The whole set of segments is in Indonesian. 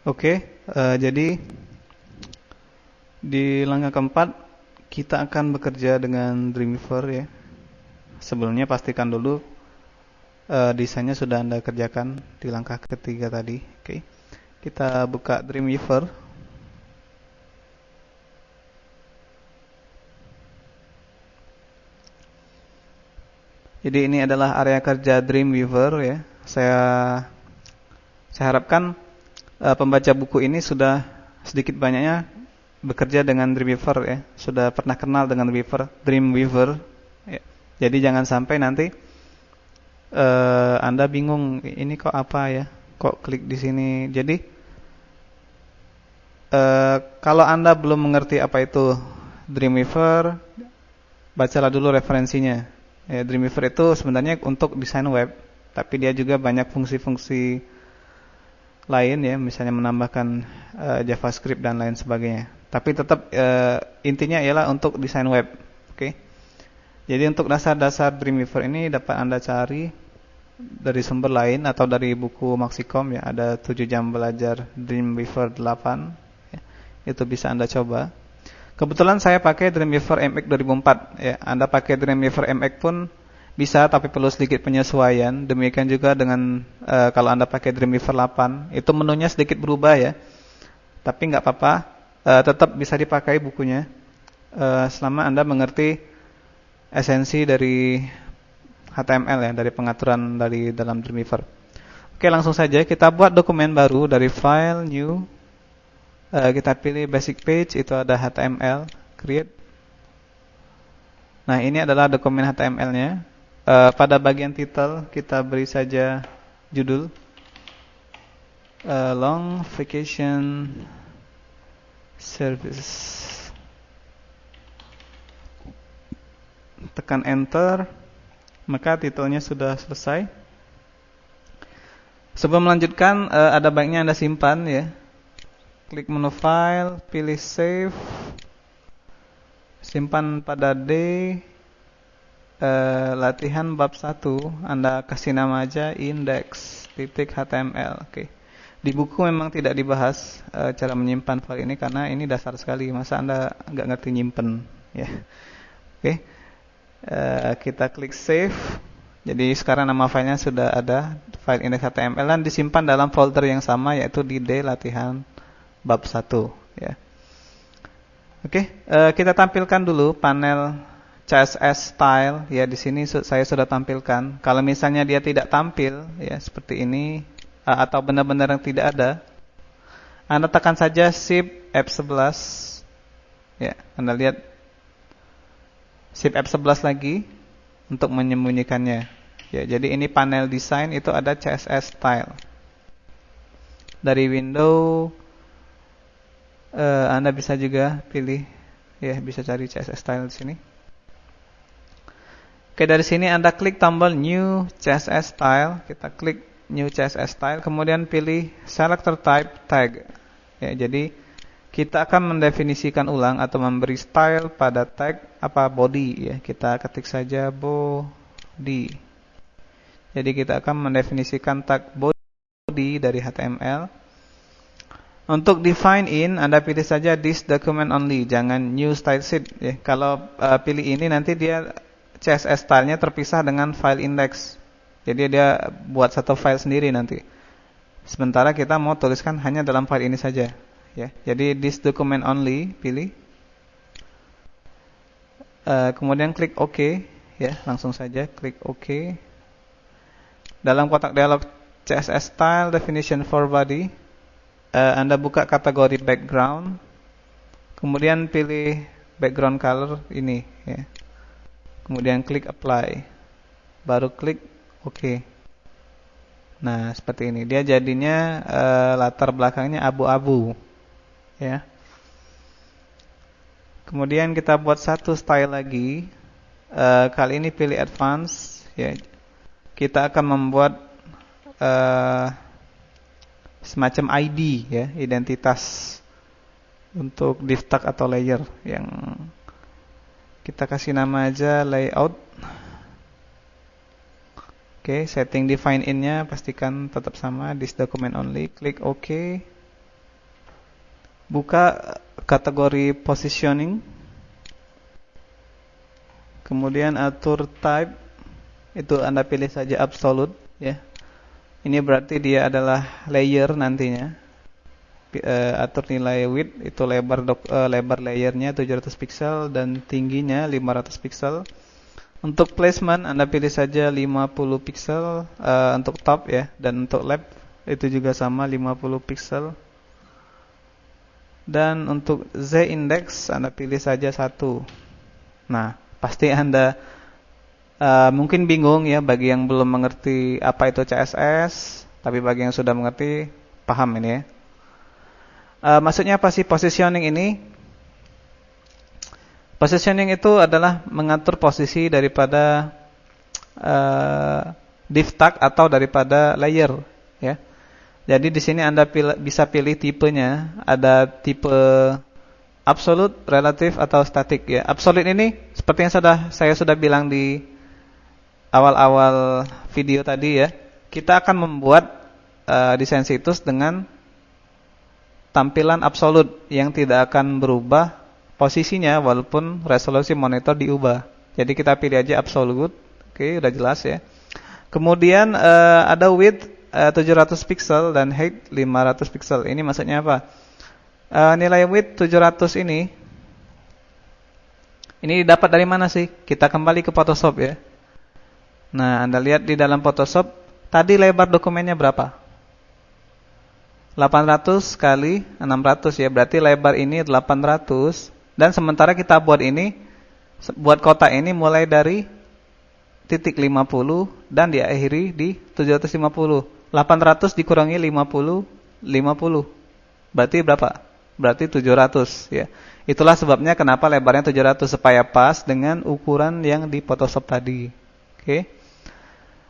Oke, jadi di langkah keempat kita akan bekerja dengan Dreamweaver ya. Sebelumnya pastikan dulu desainnya sudah Anda kerjakan di langkah ketiga tadi. Oke, kita buka Dreamweaver. Jadi ini adalah area kerja Dreamweaver ya. Saya harapkan pembaca buku ini sudah sedikit banyaknya bekerja dengan Dreamweaver ya, sudah pernah kenal dengan Dreamweaver ya. Jadi jangan sampai nanti Anda bingung ini kok apa ya, kok klik di sini. Jadi kalau Anda belum mengerti apa itu Dreamweaver, bacalah dulu referensinya. Ya, Dreamweaver itu sebenarnya untuk desain web, tapi dia juga banyak fungsi-fungsi lain ya, misalnya menambahkan JavaScript dan lain sebagainya. Tapi tetap intinya ialah untuk desain web. Oke. Jadi untuk dasar-dasar Dreamweaver ini dapat Anda cari dari sumber lain atau dari buku Maxicom ya, ada 7 jam belajar Dreamweaver 8 ya. Itu bisa Anda coba. Kebetulan saya pakai Dreamweaver MX 2004 ya. Anda pakai Dreamweaver MX pun bisa, tapi perlu sedikit penyesuaian. Demikian juga dengan kalau Anda pakai Dreamweaver 8, itu menunya sedikit berubah ya. Tapi nggak apa-apa, tetap bisa dipakai bukunya selama Anda mengerti esensi dari HTML ya, dari pengaturan dari dalam Dreamweaver. Oke, langsung saja kita buat dokumen baru dari file new. Kita pilih basic page, itu ada HTML, create. Nah, ini adalah dokumen HTML-nya. Pada bagian title kita beri saja judul long vacation service. Tekan enter, maka titelnya sudah selesai. Sebelum melanjutkan, ada baiknya Anda simpan ya. Klik menu file, pilih save, simpan pada D. Latihan bab 1, Anda kasih nama aja index.html. Oke. Di buku memang tidak dibahas cara menyimpan file ini karena ini dasar sekali. Masa Anda nggak ngerti nyimpen ya. Oke. Kita klik save. Jadi sekarang nama filenya sudah ada, file index.html, dan disimpan dalam folder yang sama, yaitu di D latihan bab 1 ya. Oke, kita tampilkan dulu panel CSS style ya. Di sini saya sudah tampilkan. Kalau misalnya dia tidak tampil ya seperti ini atau benar-benar yang tidak ada, Anda tekan saja Shift F11 ya. Anda lihat Shift F11 lagi untuk menyembunyikannya ya. Jadi ini panel desain, itu ada CSS style. Dari window Anda bisa juga pilih ya, bisa cari CSS style di sini. Oke, dari sini Anda klik tombol New CSS Style. Kita klik New CSS Style, kemudian pilih Selector Type Tag. Ya, jadi kita akan mendefinisikan ulang atau memberi style pada tag body ya. Kita ketik saja body. Jadi kita akan mendefinisikan tag body dari HTML. Untuk define in, Anda pilih saja this document only, jangan new style sheet ya. Kalau pilih ini, nanti dia CSS style-nya terpisah dengan file index. Jadi dia buat satu file sendiri nanti. Sementara kita mau tuliskan hanya dalam file ini saja ya. Jadi this document only, pilih. Kemudian klik OK ya, langsung saja klik OK. Dalam kotak dialog CSS style definition for body, Anda buka kategori background. Kemudian pilih background color ini ya. Kemudian klik apply, baru klik OK. Nah seperti ini, dia jadinya latar belakangnya abu-abu ya. Kemudian kita buat satu style lagi, kali ini pilih advance ya. Kita akan membuat semacam ID ya, identitas untuk div tag atau layer, yang kita kasih nama aja layout. Oke, setting define in-nya pastikan tetap sama, this document only, klik OK. Buka kategori positioning. Kemudian atur type. Itu Anda pilih saja absolute, ya. Ini berarti dia adalah layer nantinya. Atur nilai width, itu lebar layernya 700 pixel dan tingginya 500 pixel. Untuk placement Anda pilih saja 50 pixel untuk top, ya, dan untuk left itu juga sama 50 pixel. Dan untuk Z index Anda pilih saja 1. Nah, pasti Anda mungkin bingung, ya, bagi yang belum mengerti apa itu CSS, tapi bagi yang sudah mengerti paham ini, ya. Maksudnya apa sih positioning ini? Positioning itu adalah mengatur posisi daripada div tag atau daripada layer, ya. Jadi di sini Anda bisa pilih tipenya, ada tipe absolute, relative atau static, ya. Absolute ini seperti yang saya sudah bilang di awal-awal video tadi, ya. Kita akan membuat desain situs dengan tampilan absolute yang tidak akan berubah posisinya walaupun resolusi monitor diubah. Jadi kita pilih aja absolute. Oke, udah jelas, ya. Kemudian ada width 700 pixel dan height 500 pixel. Ini maksudnya apa? Nilai width 700 ini dapat dari mana sih? Kita kembali ke Photoshop, ya. Nah, Anda lihat di dalam Photoshop tadi lebar dokumennya berapa? 800 kali 600, ya. Berarti lebar ini 800. Dan sementara kita buat kotak ini mulai dari titik 50 dan diakhiri di 750. 800 dikurangi 50, 50. Berarti berapa? Berarti 700, ya. Itulah sebabnya kenapa lebarnya 700, supaya pas dengan ukuran yang di Photoshop tadi. Oke.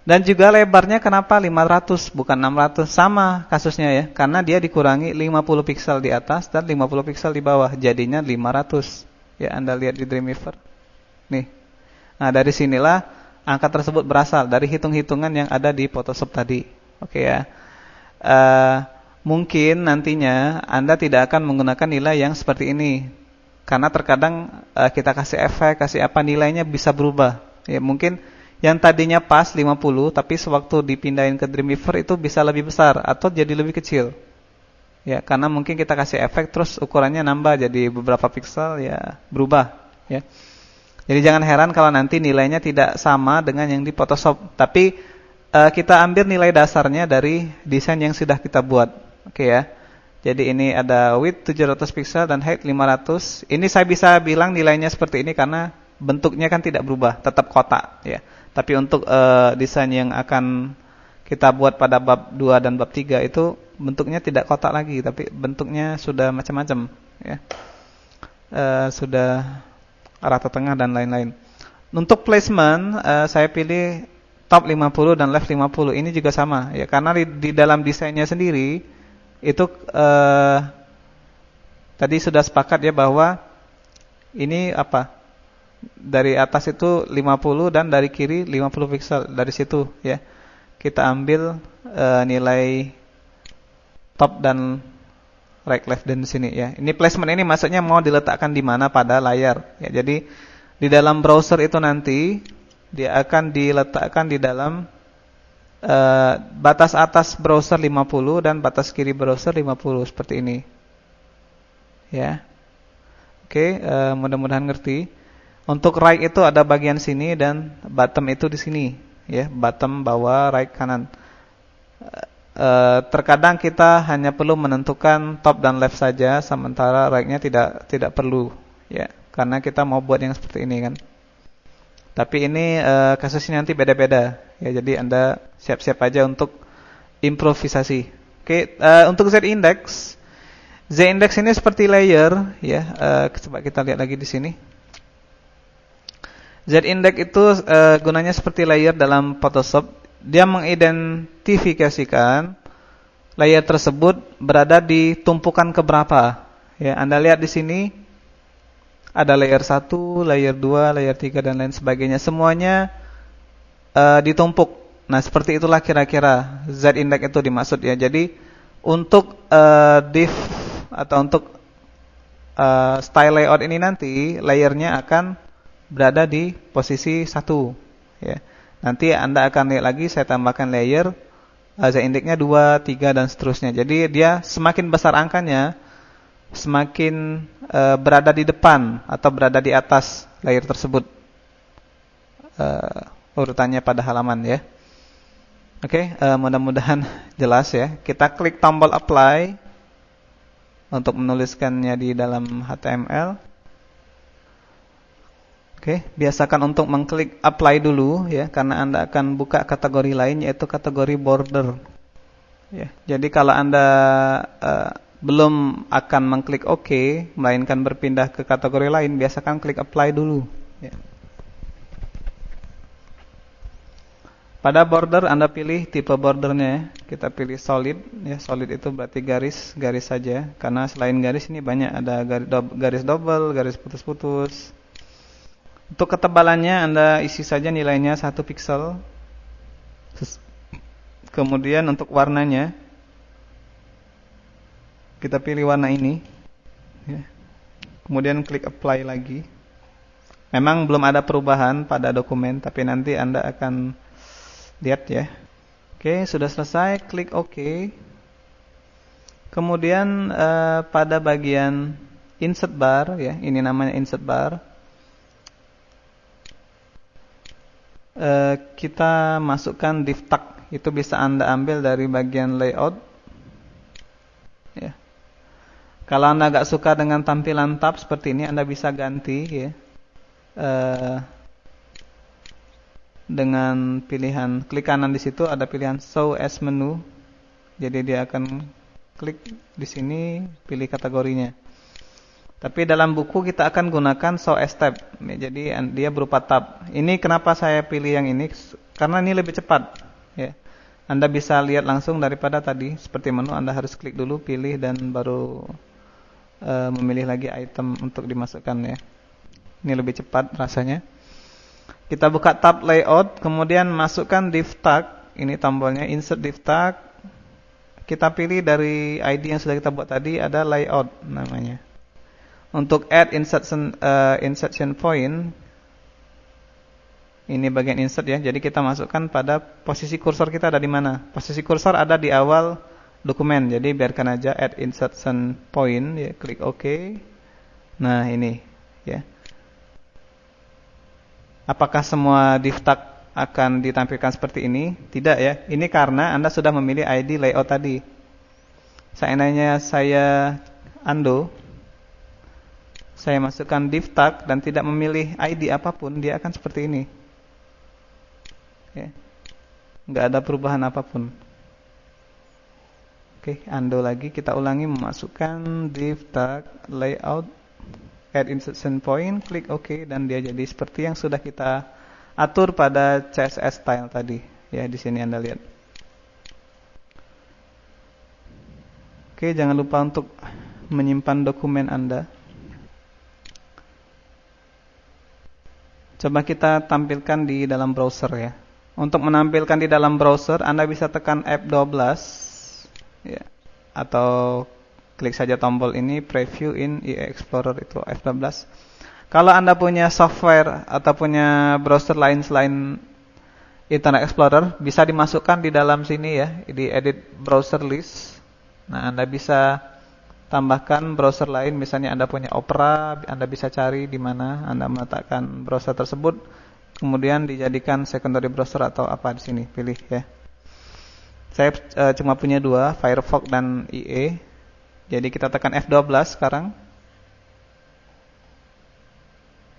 Dan juga lebarnya kenapa 500 bukan 600? Sama kasusnya, ya. Karena dia dikurangi 50 pixel di atas dan 50 pixel di bawah, jadinya 500. Ya, Anda lihat di Dreamweaver. Nih. Nah, dari sinilah angka tersebut berasal dari hitung-hitungan yang ada di Photoshop tadi. Oke, ya. Mungkin nantinya Anda tidak akan menggunakan nilai yang seperti ini. Karena terkadang kita kasih efek, kasih apa, nilainya bisa berubah. Ya, mungkin yang tadinya pas 50, tapi sewaktu dipindahin ke Dreamweaver itu bisa lebih besar atau jadi lebih kecil. Ya, karena mungkin kita kasih efek terus ukurannya nambah jadi beberapa pixel, ya, berubah, ya. Jadi jangan heran kalau nanti nilainya tidak sama dengan yang di Photoshop. Tapi kita ambil nilai dasarnya dari desain yang sudah kita buat. Oke, ya. Jadi ini ada width 700 pixel dan height 500. Ini saya bisa bilang nilainya seperti ini karena bentuknya kan tidak berubah, tetap kotak, ya. Tapi untuk desain yang akan kita buat pada bab 2 dan bab 3 itu bentuknya tidak kotak lagi, tapi bentuknya sudah macam-macam, ya. Sudah rata tengah dan lain-lain. Untuk placement saya pilih top 50 dan left 50. Ini juga sama, ya, karena di dalam desainnya sendiri itu tadi sudah sepakat, ya, bahwa ini apa? Dari atas itu 50 dan dari kiri 50 pixel. Dari situ, ya, kita ambil nilai top dan right, left dan sini, ya. Ini placement ini maksudnya mau diletakkan di mana pada layar, ya. Jadi di dalam browser itu nanti dia akan diletakkan di dalam batas atas browser 50 dan batas kiri browser 50 seperti ini, ya. Oke, mudah-mudahan ngerti. Untuk right itu ada bagian sini dan bottom itu di sini, ya, bottom, bawah, right, kanan. Terkadang kita hanya perlu menentukan top dan left saja, sementara right-nya tidak perlu, ya, karena kita mau buat yang seperti ini, kan. Tapi ini kasusnya nanti beda-beda, ya. Jadi Anda siap-siap aja untuk improvisasi. Oke, untuk Z-index ini seperti layer, ya. Coba kita lihat lagi di sini. Z-index itu gunanya seperti layer dalam Photoshop. Dia mengidentifikasikan layer tersebut berada di tumpukan keberapa. Ya, Anda lihat di sini ada layer 1, layer 2, layer 3 dan lain sebagainya. Semuanya ditumpuk. Nah, seperti itulah kira-kira Z-index itu dimaksud, ya. Jadi untuk div atau untuk style layout ini nanti layernya akan berada di posisi 1 ya. Nanti Anda akan lihat lagi saya tambahkan layer z-indexnya 2, 3 dan seterusnya. Jadi dia semakin besar angkanya, semakin berada di depan atau berada di atas layer tersebut urutannya pada halaman ya. Oke, mudah-mudahan jelas ya. Kita klik tombol apply untuk menuliskannya di dalam HTML. Oke, biasakan untuk mengklik apply dulu ya, karena Anda akan buka kategori lain yaitu kategori border. Ya, jadi kalau Anda belum akan mengklik OK, melainkan berpindah ke kategori lain, biasakan klik apply dulu. Ya. Pada border Anda pilih tipe bordernya, kita pilih solid. Ya, solid itu berarti garis saja. Karena selain garis ini banyak, ada garis double, garis putus-putus. Untuk ketebalannya Anda isi saja nilainya 1 pixel. Kemudian untuk warnanya, kita pilih warna ini. Ya. Kemudian klik apply lagi. Memang belum ada perubahan pada dokumen, tapi nanti Anda akan lihat ya. Oke, sudah selesai, klik OK. Kemudian pada bagian insert bar ya, ini namanya insert bar. Kita masukkan div tag, itu bisa Anda ambil dari bagian layout. Ya. Kalau Anda nggak suka dengan tampilan tab seperti ini, Anda bisa ganti ya. Dengan pilihan klik kanan di situ ada pilihan show as menu. Jadi dia akan klik di sini, pilih kategorinya. Tapi dalam buku kita akan gunakan show as tab. Jadi dia berupa tab. Ini kenapa saya pilih yang ini? Karena ini lebih cepat. Ya. Anda bisa lihat langsung daripada tadi seperti menu. Anda harus klik dulu, pilih dan baru memilih lagi item untuk dimasukkan ya. Ini lebih cepat rasanya. Kita buka tab layout, kemudian masukkan div tag. Ini tombolnya insert div tag. Kita pilih dari ID yang sudah kita buat tadi, ada layout namanya. Untuk add insertion point, ini bagian insert ya. Jadi kita masukkan pada posisi kursor kita ada di mana. Posisi kursor ada di awal dokumen. Jadi biarkan aja add insertion point, ya, klik OK. Nah ini ya. Apakah semua div tag akan ditampilkan seperti ini? Tidak ya. Ini karena Anda sudah memilih ID layout tadi. Seandainya saya undo, saya masukkan div tag dan tidak memilih ID apapun, dia akan seperti ini. Ya. Nggak ada perubahan apapun. Oke, undo lagi. Kita ulangi, memasukkan div tag layout, add insertion point, klik OK, dan dia jadi seperti yang sudah kita atur pada CSS style tadi. Ya, di sini Anda lihat. Oke, jangan lupa untuk menyimpan dokumen Anda. Coba kita tampilkan di dalam browser ya. Untuk menampilkan di dalam browser, Anda bisa tekan F12 ya, atau klik saja tombol ini, preview in IE Explorer, itu F12. Kalau Anda punya software atau punya browser lain selain Internet Explorer, bisa dimasukkan di dalam sini ya, di edit browser list. Nah, Anda bisa tambahkan browser lain, misalnya Anda punya Opera, Anda bisa cari di mana Anda meletakkan browser tersebut, kemudian dijadikan secondary browser atau apa di sini, pilih ya. Saya cuma punya 2, Firefox dan IE. Jadi kita tekan F12 sekarang.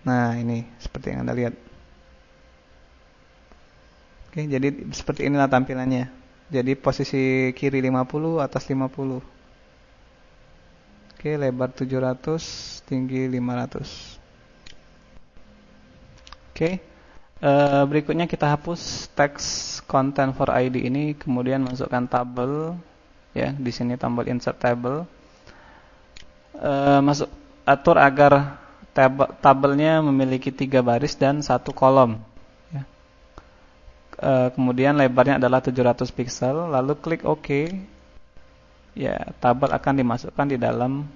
Nah, ini seperti yang Anda lihat. Oke, jadi seperti inilah tampilannya. Jadi posisi kiri 50, atas 50. Oke, lebar 700, tinggi 500. Oke. Berikutnya kita hapus teks content for ID ini, kemudian masukkan tabel ya, di sini tombol insert table. Atur agar tabelnya memiliki 3 baris dan 1 kolom ya. Kemudian lebarnya adalah 700 pixel, lalu klik OK ya, tabel akan dimasukkan di dalam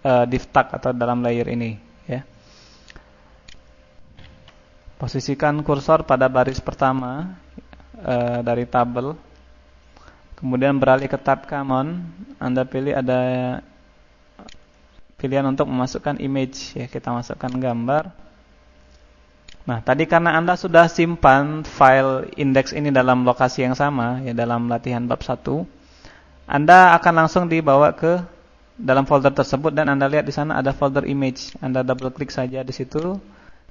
div tag atau dalam layer ini, ya. Posisikan kursor pada baris pertama dari tabel. Kemudian beralih ke tab common, Anda pilih ada pilihan untuk memasukkan image, ya, kita masukkan gambar. Nah, tadi karena Anda sudah simpan file index ini dalam lokasi yang sama, ya, dalam latihan bab 1, Anda akan langsung dibawa ke dalam folder tersebut dan Anda lihat di sana ada folder image. Anda double klik saja di situ.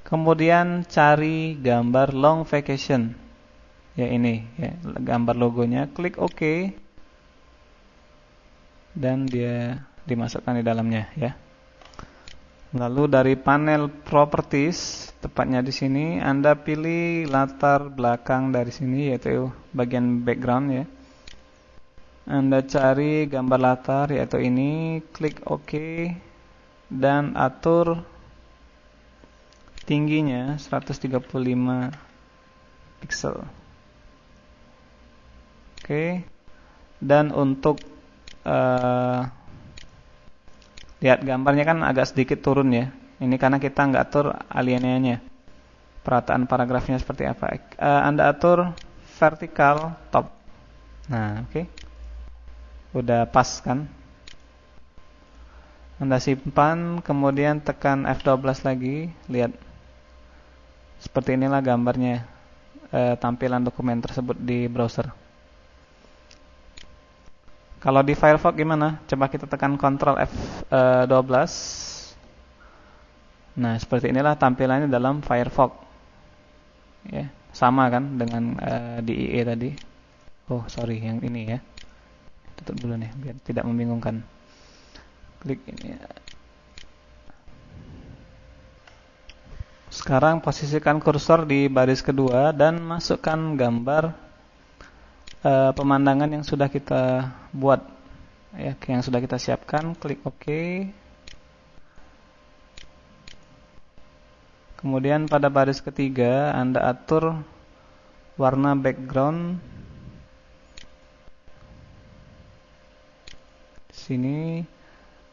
Kemudian cari gambar long vacation. Ya, ini, ya, gambar logonya, klik OK. Dan dia dimasukkan di dalamnya, ya. Lalu dari panel properties, tepatnya di sini, Anda pilih latar belakang dari sini, yaitu bagian background, ya. Anda cari gambar latar, yaitu ini, klik OK, dan atur tingginya 135 pixel. Oke. Dan untuk lihat gambarnya kan agak sedikit turun, ya. Ini karena kita nggak atur alignnya, perataan paragrafnya seperti apa. Anda atur vertical top. Nah, oke. Udah pas kan? Anda simpan, kemudian tekan F12 lagi. Lihat. Seperti inilah gambarnya, tampilan dokumen tersebut di browser. Kalau di Firefox gimana? Coba kita tekan Ctrl F12. Nah, seperti inilah tampilannya dalam Firefox. Ya, sama kan dengan di IE tadi. Oh, sorry, yang ini, ya. Tutup dulu nih biar tidak membingungkan. Klik ini. Sekarang posisikan kursor di baris kedua dan masukkan gambar pemandangan yang sudah kita buat, ya, yang sudah kita siapkan. Klik OK. Kemudian pada baris ketiga Anda atur warna background. Sini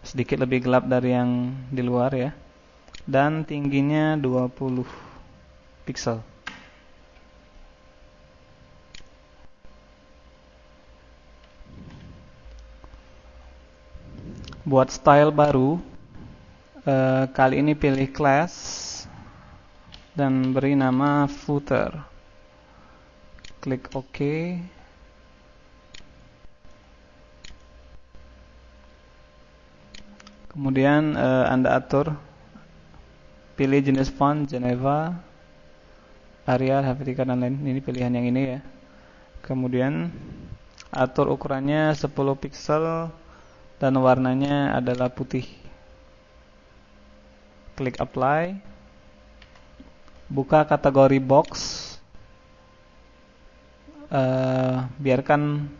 sedikit lebih gelap dari yang di luar, ya. Dan tingginya 20 pixel. Buat style baru, kali ini pilih class dan beri nama footer. Klik OK. Kemudian Anda atur, pilih jenis font Geneva, Arial, Helvetica, dan lain. Ini pilihan yang ini, ya. Kemudian atur ukurannya 10 pixel dan warnanya adalah putih. Klik apply. Buka kategori box. Biarkan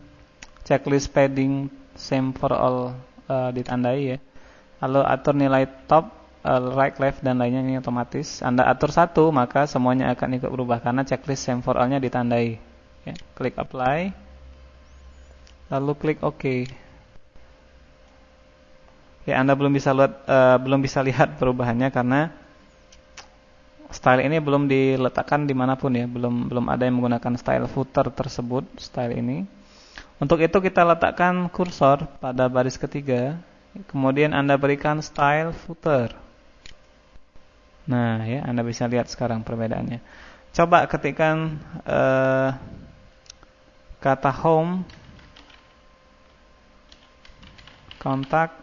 checklist padding same for all ditandai, ya. Lalu atur nilai top, right, left, dan lainnya, ini otomatis. Anda atur satu, maka semuanya akan ikut berubah karena checklist same for all-nya ditandai, ya. Klik apply. Lalu klik OK. Ya, Anda belum bisa lihat perubahannya karena style ini belum diletakkan dimanapun, ya. Belum ada yang menggunakan style footer tersebut, style ini. Untuk itu kita letakkan kursor pada baris ketiga. Kemudian Anda berikan style footer. Nah, ya, Anda bisa lihat sekarang perbedaannya. Coba ketikkan kata home, kontak.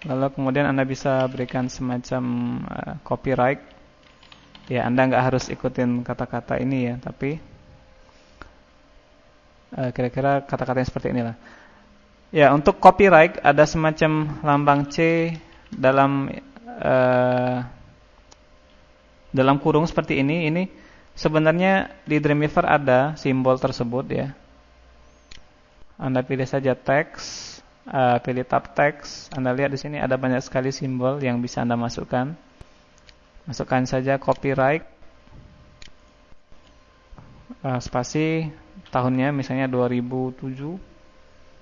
Lalu kemudian Anda bisa berikan semacam copyright. Ya, Anda nggak harus ikutin kata-kata ini, ya, tapi kira-kira kata-kata yang seperti inilah. Ya, untuk copyright ada semacam lambang C dalam kurung seperti ini. Ini sebenarnya di Dreamweaver ada simbol tersebut, ya. Anda pilih saja teks. Pilih tab teks. Anda lihat di sini ada banyak sekali simbol yang bisa Anda masukkan. Masukkan saja copyright, spasi tahunnya misalnya 2007.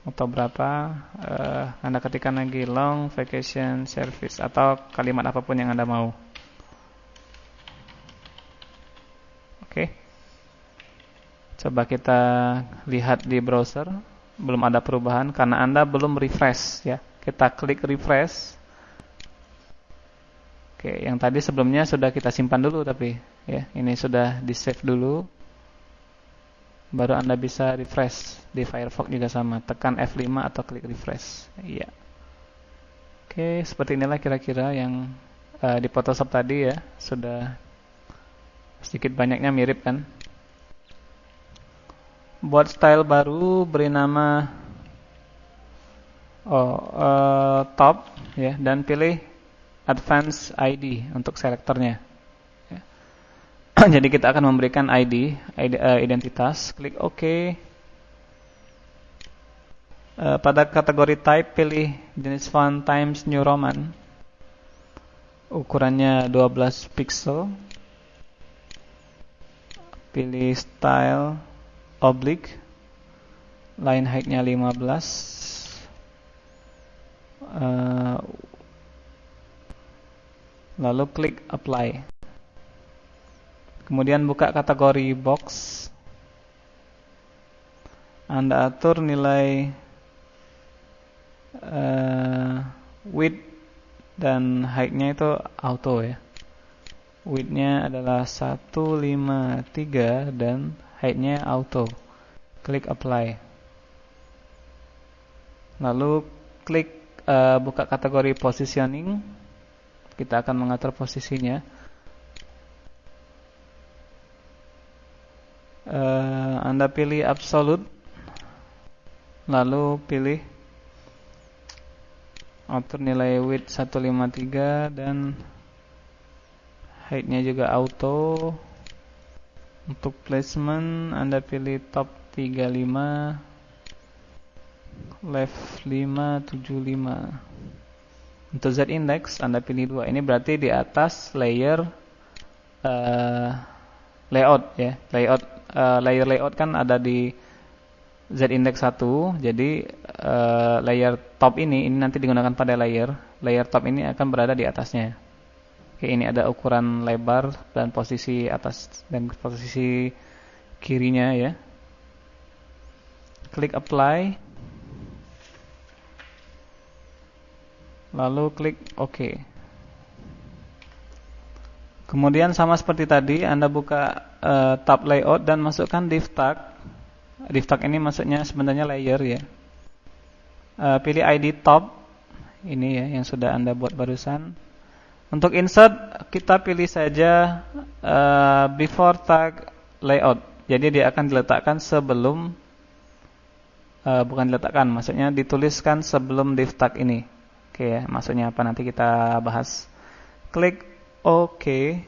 atau berapa, Anda ketikkan lagi long vacation service atau kalimat apapun yang Anda mau. Oke. Coba kita lihat di browser, belum ada perubahan karena Anda belum refresh ya. Kita klik refresh. Oke, yang tadi sebelumnya sudah kita simpan dulu tapi ya, ini sudah di-save dulu. Baru Anda bisa refresh. Di Firefox juga sama, tekan F5 atau klik refresh. Iya. Oke, seperti inilah kira-kira yang di Photoshop tadi ya, sudah sedikit banyaknya mirip kan. Buat style baru beri nama top ya, dan pilih Advanced ID untuk selektornya. Ya. Jadi kita akan memberikan ID identitas. Klik OK. Pada kategori type pilih jenis font Times New Roman. Ukurannya 12 pixel. Pilih style oblique. Line height-nya 15. Lalu klik apply. Kemudian buka kategori box. Anda atur nilai width dan height-nya itu auto ya. Width-nya adalah 153 dan height-nya auto. Klik apply. Lalu klik buka kategori positioning. Kita akan mengatur posisinya. Anda pilih absolute. Lalu pilih atur nilai width 153 dan height-nya juga auto. Untuk placement Anda pilih top 35, left 575. Untuk Z index Anda pilih 2. Ini berarti di atas layer layout ya. Layer layout kan ada di Z index 1. Jadi layer top ini nanti digunakan pada layer top ini akan berada di atasnya. Oke, ini ada ukuran lebar dan posisi atas dan posisi kirinya ya. Klik apply. Lalu klik OK. Kemudian sama seperti tadi, Anda buka tab layout dan masukkan div tag. Div tag ini maksudnya sebenarnya layer ya. Pilih ID top. Ini ya yang sudah Anda buat barusan. Untuk insert kita pilih saja before tag layout. Jadi dia akan diletakkan sebelum bukan diletakkan, maksudnya dituliskan sebelum div tag ini. Oke ya, maksudnya apa nanti kita bahas. Klik OK.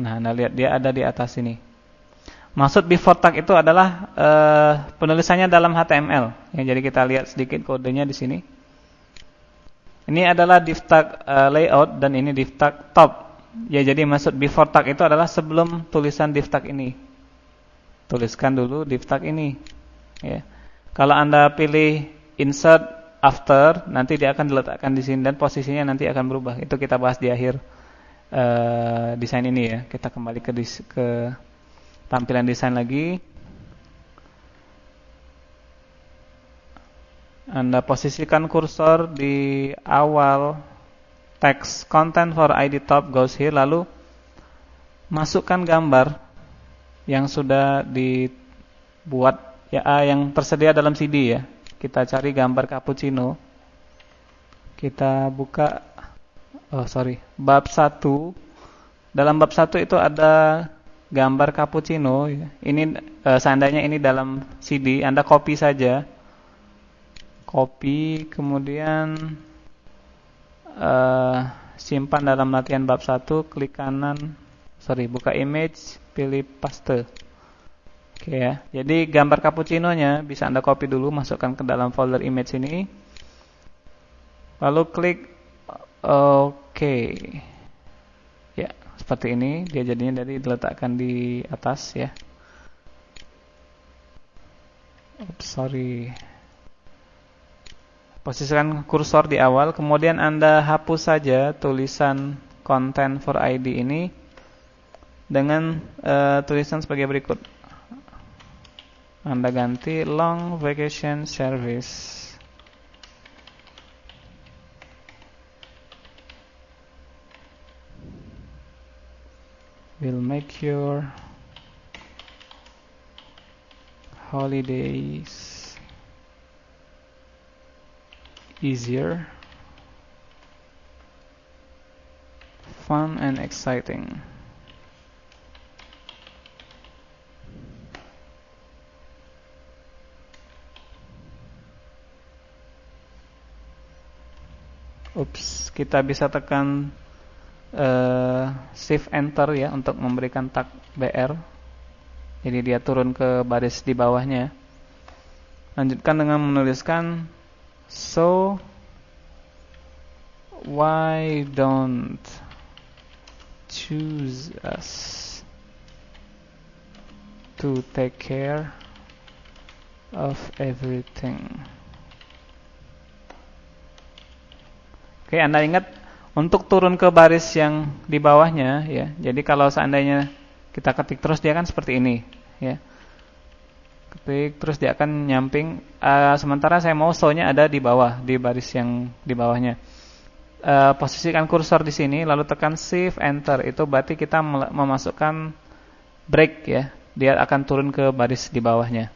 Nah, Anda lihat dia ada di atas sini. Maksud before tag itu adalah penulisannya dalam HTML. Ya, jadi kita lihat sedikit kodenya di sini. Ini adalah div tag layout dan ini div tag top. Ya, jadi maksud before tag itu adalah sebelum tulisan div tag ini. Tuliskan dulu div tag ini. Ya. Kalau Anda pilih insert after, nanti dia akan diletakkan di sini dan posisinya nanti akan berubah. Itu kita bahas di akhir desain ini ya. Kita kembali ke tampilan desain lagi. Anda posisikan kursor di awal teks content for ID top goes here, lalu masukkan gambar yang sudah dibuat ya, yang tersedia dalam CD ya. Kita cari gambar cappuccino. Kita buka bab 1. Dalam bab 1 itu ada gambar cappuccino ya. Ini seandainya ini dalam CD, Anda copy saja. Copy, kemudian simpan dalam latihan bab 1, klik kanan. Buka image, pilih paste. Oke ya. Jadi gambar cappuccino-nya bisa Anda copy dulu, masukkan ke dalam folder image ini. Lalu klik OK. Ya, seperti ini dia jadinya, dari diletakkan di atas ya. Oops, sorry. Posisikan kursor di awal, kemudian Anda hapus saja tulisan content for ID ini dengan tulisan sebagai berikut. Anda ganti long vacation service. Will make your holidays easier, fun and exciting. Oops, kita bisa tekan Shift Enter ya untuk memberikan tag BR. Jadi dia turun ke baris di bawahnya. Lanjutkan dengan menuliskan so why don't choose us to take care of everything. Oke, Anda ingat untuk turun ke baris yang di bawahnya ya. Jadi kalau seandainya kita ketik terus dia kan seperti ini ya. Ketik terus dia akan nyamping. Sementara saya mau show-nya ada di bawah, di baris yang di bawahnya. Posisikan kursor di sini lalu tekan Shift Enter. Itu berarti kita memasukkan break ya. Dia akan turun ke baris di bawahnya.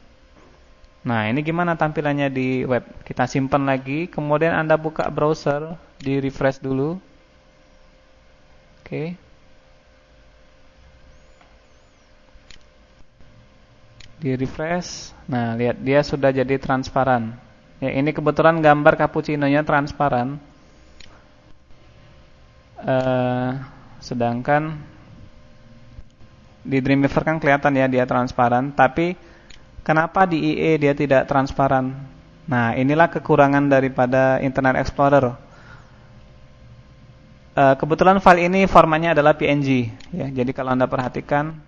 Nah, ini gimana tampilannya di web? Kita simpan lagi, kemudian Anda buka browser, di refresh dulu. Oke. Di refresh. Nah, lihat dia sudah jadi transparan. Ya, ini kebetulan gambar cappuccino-nya transparan. Sedangkan di Dreamweaver kan kelihatan ya dia transparan, tapi kenapa di IE dia tidak transparan? Nah, inilah kekurangan daripada Internet Explorer. Kebetulan file ini formatnya adalah PNG ya. Jadi kalau Anda perhatikan,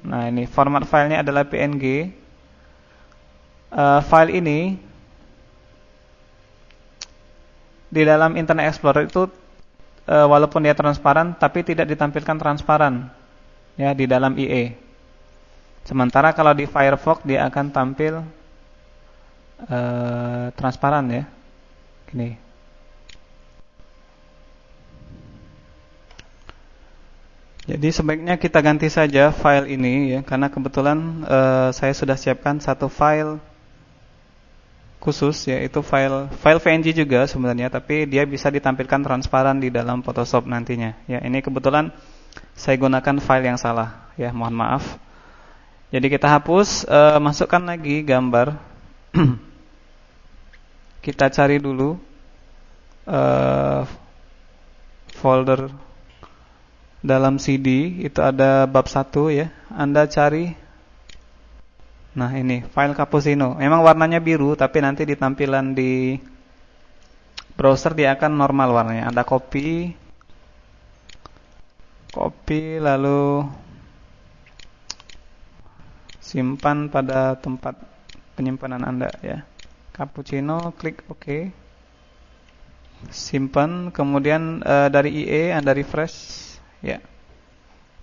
nah ini format filenya adalah PNG. File ini di dalam Internet Explorer itu walaupun dia transparan tapi tidak ditampilkan transparan ya di dalam IE. Sementara kalau di Firefox dia akan tampil transparan ya. Gini. Jadi sebaiknya kita ganti saja file ini ya, karena kebetulan saya sudah siapkan satu file khusus yaitu file PNG juga sebenarnya, tapi dia bisa ditampilkan transparan di dalam Photoshop nantinya. Ya, ini kebetulan saya gunakan file yang salah ya, mohon maaf. Jadi kita hapus, masukkan lagi gambar. Kita cari dulu folder dalam CD, itu ada bab 1 ya. Anda cari. Nah, ini file cappuccino. Memang warnanya biru, tapi nanti di tampilan di browser dia akan normal warnanya. Anda copy lalu simpan pada tempat penyimpanan Anda ya. Cappuccino, klik OK. Simpan, kemudian dari IE Anda refresh. Ya,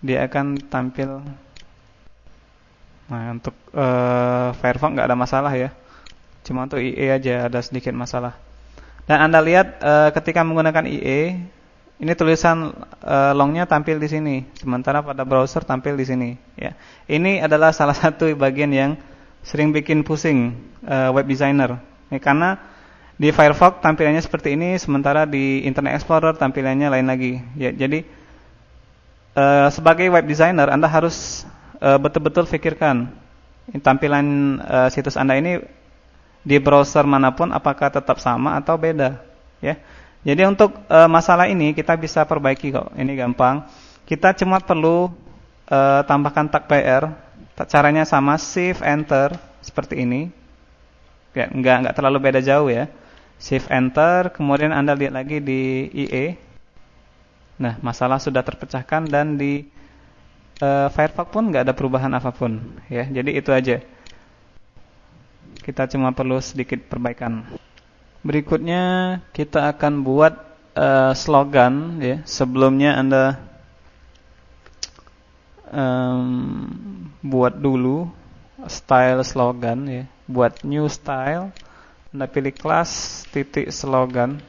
dia akan tampil. Nah, untuk Firefox nggak ada masalah ya, cuma untuk IE aja ada sedikit masalah. Dan Anda lihat ketika menggunakan IE, ini tulisan longnya tampil di sini, sementara pada browser tampil di sini. Ya, ini adalah salah satu bagian yang sering bikin pusing web designer. Ya, karena di Firefox tampilannya seperti ini, sementara di Internet Explorer tampilannya lain lagi. Ya, jadi sebagai web designer Anda harus betul-betul pikirkan tampilan situs Anda ini di browser manapun apakah tetap sama atau beda ya. Jadi untuk masalah ini kita bisa perbaiki kok. Ini gampang. Kita cuma perlu tambahkan tag PR. Caranya sama, Shift Enter seperti ini. Ya, enggak terlalu beda jauh ya. Shift Enter, kemudian Anda lihat lagi di IE. Nah, masalah sudah terpecahkan dan di Firefox pun nggak ada perubahan apapun, ya. Jadi itu aja. Kita cuma perlu sedikit perbaikan. Berikutnya kita akan buat slogan ya. Sebelumnya Anda buat dulu style slogan ya. Buat new style, Anda pilih kelas titik slogan.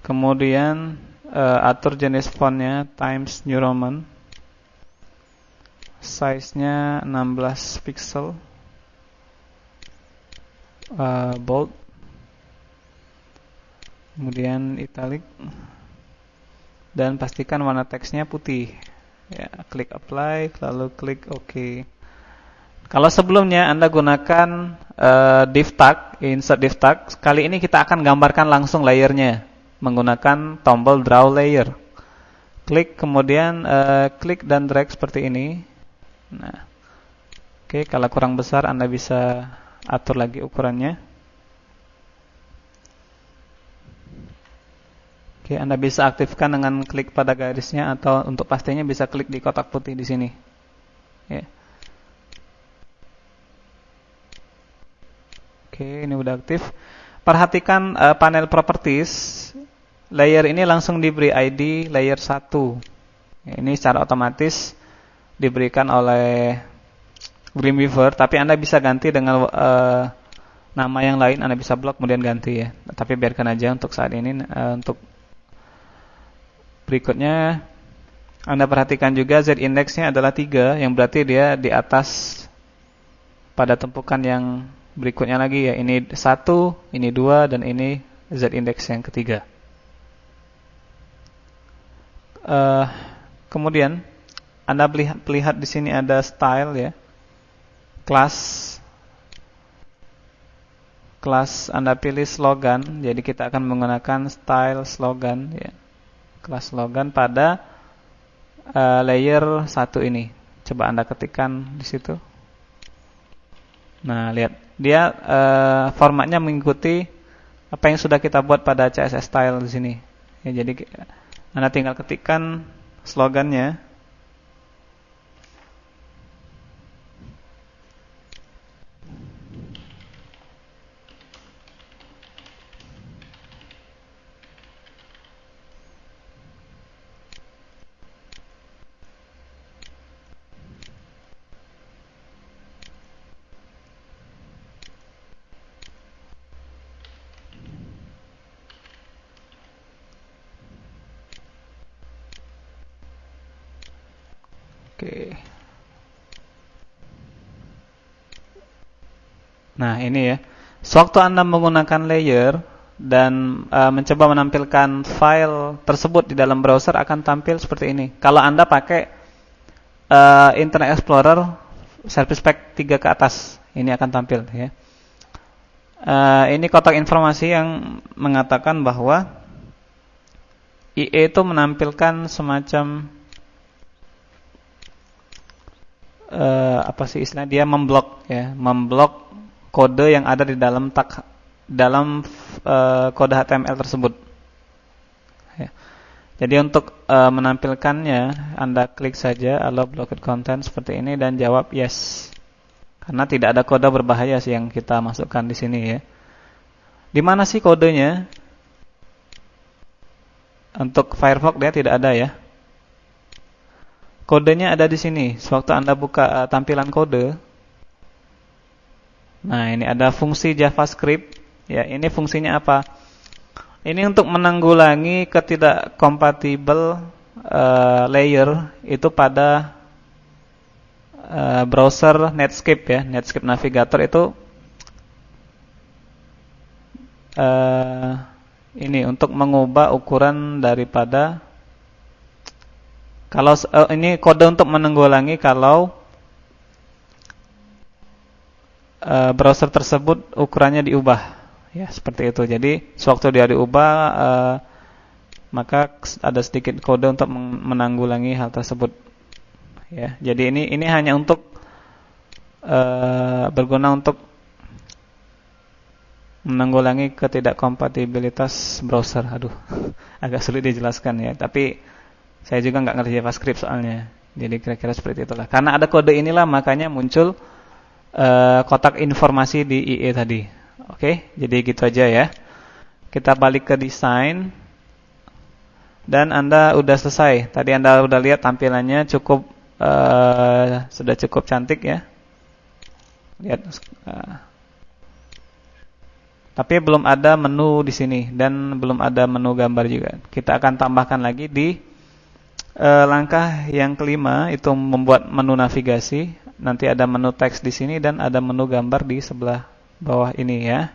Kemudian atur jenis fontnya Times New Roman. Size-nya 16 pixel. Bold. Kemudian italic. Dan pastikan warna teksnya putih. Ya, klik apply, lalu klik OK. Kalau sebelumnya Anda gunakan div tag, insert div tag, kali ini kita akan gambarkan langsung layernya menggunakan tombol draw layer. Klik kemudian klik dan drag seperti ini. Nah, oke, kalau kurang besar Anda bisa atur lagi ukurannya. Oke, Anda bisa aktifkan dengan klik pada garisnya atau untuk pastinya bisa klik di kotak putih di sini. Ya. Oke, ini udah aktif. Perhatikan panel properties. Layer ini langsung diberi ID layer 1. Ini secara otomatis diberikan oleh Dreamweaver, tapi Anda bisa ganti dengan nama yang lain. Anda bisa blok kemudian ganti ya. Tapi biarkan aja untuk saat ini. Untuk berikutnya Anda perhatikan juga Z-indexnya adalah 3, yang berarti dia di atas pada tumpukan yang berikutnya lagi ya. Ini 1, ini 2, dan ini Z-index yang ketiga. Kemudian Anda lihat di sini ada style ya. Kelas Anda pilih slogan. Jadi kita akan menggunakan style slogan ya. Kelas slogan pada layer 1 ini. Coba Anda ketikkan di situ. Nah, lihat dia formatnya mengikuti apa yang sudah kita buat pada CSS style di sini. Ya, jadi Anda tinggal ketikkan slogannya. Oke. Nah, ini ya. Sewaktu Anda menggunakan layer dan mencoba menampilkan file tersebut di dalam browser akan tampil seperti ini. Kalau Anda pakai Internet Explorer Service Pack 3 ke atas, ini akan tampil ya. Ini kotak informasi yang mengatakan bahwa IE itu menampilkan semacam apa sih istilah, dia memblok ya, memblok kode yang ada di dalam kode HTML tersebut. Ya. Jadi untuk menampilkannya, Anda klik saja allow blocked content seperti ini dan jawab yes. Karena tidak ada kode berbahaya sih yang kita masukkan di sini ya. Di mana sih kodenya? Untuk Firefox dia tidak ada ya. Kodenya ada di sini. Sewaktu Anda buka tampilan kode. Nah, ini ada fungsi JavaScript. Ya, ini fungsinya apa? Ini untuk menanggulangi ketidakkompatibel layer itu pada browser Netscape ya. Netscape Navigator itu ini untuk mengubah ukuran daripada, kalau ini kode untuk menanggulangi kalau browser tersebut ukurannya diubah ya, seperti itu. Jadi sewaktu dia diubah maka ada sedikit kode untuk menanggulangi hal tersebut ya. Jadi ini hanya untuk berguna untuk menanggulangi ketidakkompatibilitas browser. Aduh, agak sulit dijelaskan ya, tapi saya juga nggak ngerti JavaScript soalnya. Jadi kira-kira seperti itulah. Karena ada kode inilah makanya muncul kotak informasi di IE tadi. Oke, jadi gitu aja ya. Kita balik ke desain. Dan Anda udah selesai. Tadi Anda udah lihat tampilannya cukup sudah cukup cantik ya. Lihat. Tapi belum ada menu di sini dan belum ada menu gambar juga. Kita akan tambahkan lagi di langkah yang kelima, itu membuat menu navigasi. Nanti ada menu teks di sini dan ada menu gambar di sebelah bawah ini ya.